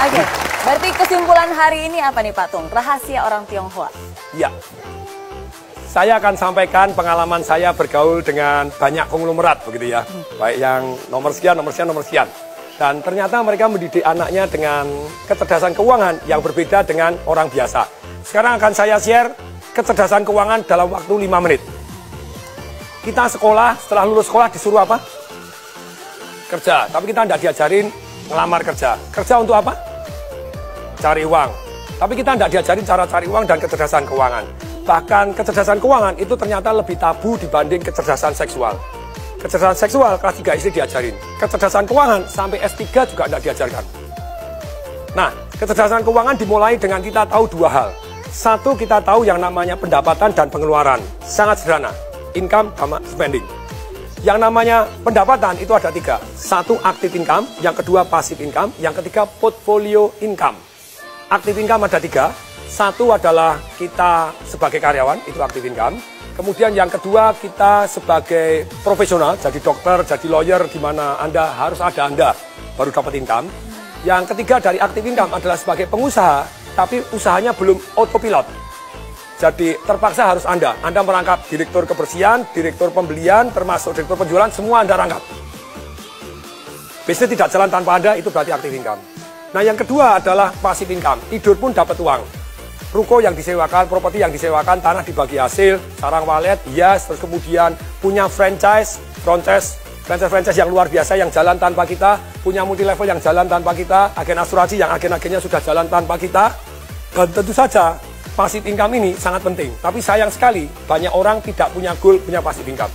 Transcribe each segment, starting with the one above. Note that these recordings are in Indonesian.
Oke, berarti kesimpulan hari ini apa nih Pak Tung? Rahasia orang Tionghoa. Ya, saya akan sampaikan pengalaman saya bergaul dengan banyak konglomerat begitu ya. Baik yang nomor sekian, nomor sekian, nomor sekian. Dan ternyata mereka mendidik anaknya dengan kecerdasan keuangan yang berbeda dengan orang biasa. Sekarang akan saya share kecerdasan keuangan dalam waktu 5 menit. Kita sekolah, setelah lulus sekolah disuruh apa? Kerja, tapi kita tidak diajarin ngelamar kerja. Kerja untuk apa? Cari uang. Tapi kita tidak diajarin cara cari uang dan kecerdasan keuangan. Bahkan kecerdasan keuangan itu ternyata lebih tabu dibanding kecerdasan seksual. Kecerdasan seksual kelas 3 SD diajarin. Kecerdasan keuangan sampai S3 juga tidak diajarkan. Nah, kecerdasan keuangan dimulai dengan kita tahu 2 hal. Satu, kita tahu yang namanya pendapatan dan pengeluaran. Sangat sederhana. Income sama spending. Yang namanya pendapatan itu ada 3. Satu, active income. Yang kedua, passive income. Yang ketiga, portfolio income. Active income ada 3. Satu adalah kita sebagai karyawan, itu active income. Kemudian yang kedua, kita sebagai profesional, jadi dokter, jadi lawyer, di mana Anda harus ada Anda, baru dapat income. Yang ketiga dari active income adalah sebagai pengusaha, tapi usahanya belum autopilot. Jadi terpaksa harus Anda merangkap direktur kebersihan, direktur pembelian, termasuk direktur penjualan, semua Anda rangkap. Bisnis tidak jalan tanpa Anda, itu berarti active income. Nah yang kedua adalah passive income, tidur pun dapat uang. Ruko yang disewakan, properti yang disewakan, tanah dibagi hasil, sarang walet, hias, terus kemudian punya franchise yang luar biasa yang jalan tanpa kita, punya multi level yang jalan tanpa kita, agen asuransi yang agen-agennya sudah jalan tanpa kita. Dan tentu saja passive income ini sangat penting. Tapi sayang sekali banyak orang tidak punya goal, punya passive income.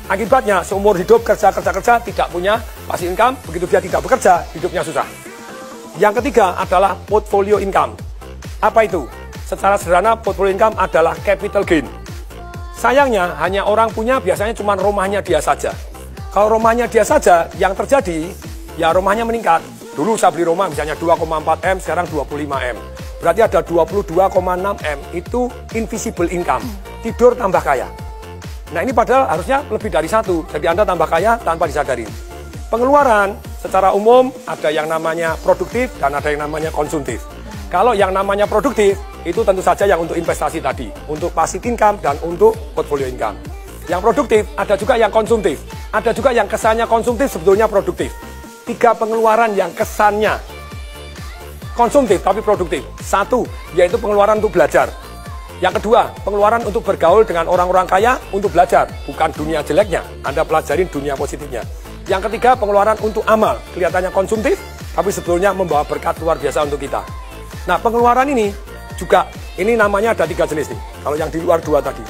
Akibatnya seumur hidup kerja tidak punya passive income, begitu dia tidak bekerja, hidupnya susah. Yang ketiga adalah portfolio income. Apa itu? Secara sederhana, portfolio income adalah capital gain. Sayangnya, hanya orang punya biasanya cuma rumahnya dia saja. Kalau rumahnya dia saja, yang terjadi, ya rumahnya meningkat. Dulu saya beli rumah misalnya 2,4 M, sekarang 25 M. Berarti ada 22,6 M, itu invisible income. Tidur tambah kaya. Nah ini padahal harusnya lebih dari 1, jadi Anda tambah kaya tanpa disadari. Pengeluaran, secara umum ada yang namanya produktif dan ada yang namanya konsumtif. Kalau yang namanya produktif, itu tentu saja yang untuk investasi tadi, untuk passive income dan untuk portfolio income. Yang produktif, ada juga yang konsumtif. Ada juga yang kesannya konsumtif, sebetulnya produktif. 3 pengeluaran yang kesannya konsumtif tapi produktif. 1, yaitu pengeluaran untuk belajar. Yang kedua, pengeluaran untuk bergaul dengan orang-orang kaya untuk belajar. Bukan dunia jeleknya, Anda pelajarin dunia positifnya. Yang ketiga, pengeluaran untuk amal. Kelihatannya konsumtif, tapi sebetulnya membawa berkat luar biasa untuk kita. Nah, pengeluaran ini juga, ini namanya ada 3 jenis nih. Kalau yang di luar 2 tadi,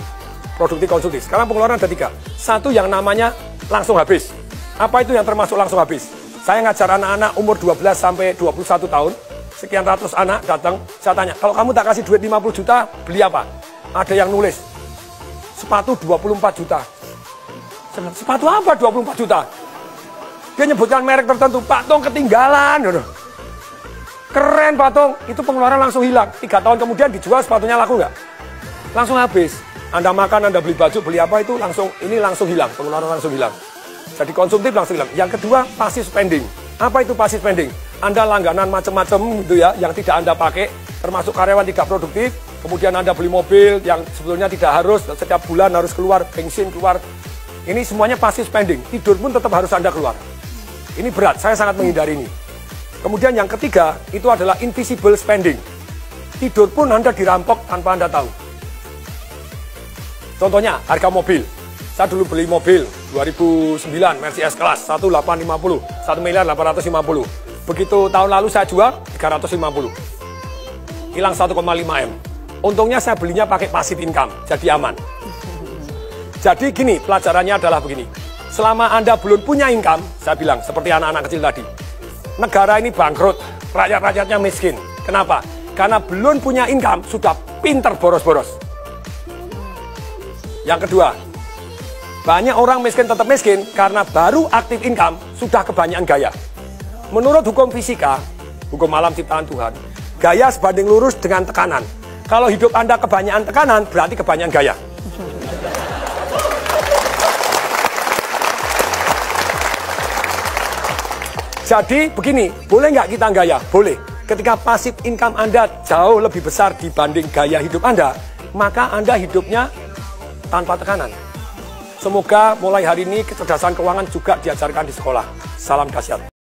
produktif, konsumtif. Sekarang pengeluaran ada 3. 1 yang namanya langsung habis. Apa itu yang termasuk langsung habis? Saya ngajar anak-anak umur 12 sampai 21 tahun. Sekian ratus anak datang, saya tanya, kalau kamu tak kasih duit 50 juta, beli apa? Ada yang nulis, sepatu 24 juta. Sepatu apa 24 juta? Dia nyebutkan merek tertentu, Pak Tong ketinggalan. Keren Pak Tong, itu pengeluaran langsung hilang. 3 tahun kemudian dijual, sepatunya laku nggak? Langsung habis. Anda makan, Anda beli baju, beli apa itu langsung, ini langsung hilang, pengeluaran langsung hilang. Jadi konsumtif langsung hilang. Yang kedua, passive spending. Apa itu passive spending? Anda langganan macam-macam gitu ya, yang tidak Anda pakai, termasuk karyawan tidak produktif. Kemudian Anda beli mobil yang sebetulnya tidak harus, setiap bulan harus keluar, bensin keluar. Ini semuanya passive spending. Tidur pun tetap harus Anda keluar. Ini berat, saya sangat menghindari ini. Kemudian yang ketiga, itu adalah invisible spending. Tidur pun Anda dirampok tanpa Anda tahu. Contohnya, harga mobil. Saya dulu beli mobil 2009 Mercedes S-Class 1850, 1.850.000. Begitu tahun lalu saya jual 350. Hilang 1,5 M. Untungnya saya belinya pakai passive income, jadi aman. Jadi gini, pelajarannya adalah begini. Selama Anda belum punya income, saya bilang seperti anak-anak kecil tadi. Negara ini bangkrut, rakyat-rakyatnya miskin. Kenapa? Karena belum punya income, sudah pinter boros-boros. Yang kedua, banyak orang miskin tetap miskin karena baru aktif income sudah kebanyakan gaya. Menurut hukum fisika, hukum alam ciptaan Tuhan, gaya sebanding lurus dengan tekanan. Kalau hidup Anda kebanyakan tekanan, berarti kebanyakan gaya. Jadi begini, boleh nggak kita gaya? Boleh. Ketika passive income Anda jauh lebih besar dibanding gaya hidup Anda, maka Anda hidupnya tanpa tekanan. Semoga mulai hari ini kecerdasan keuangan juga diajarkan di sekolah. Salam dahsyat.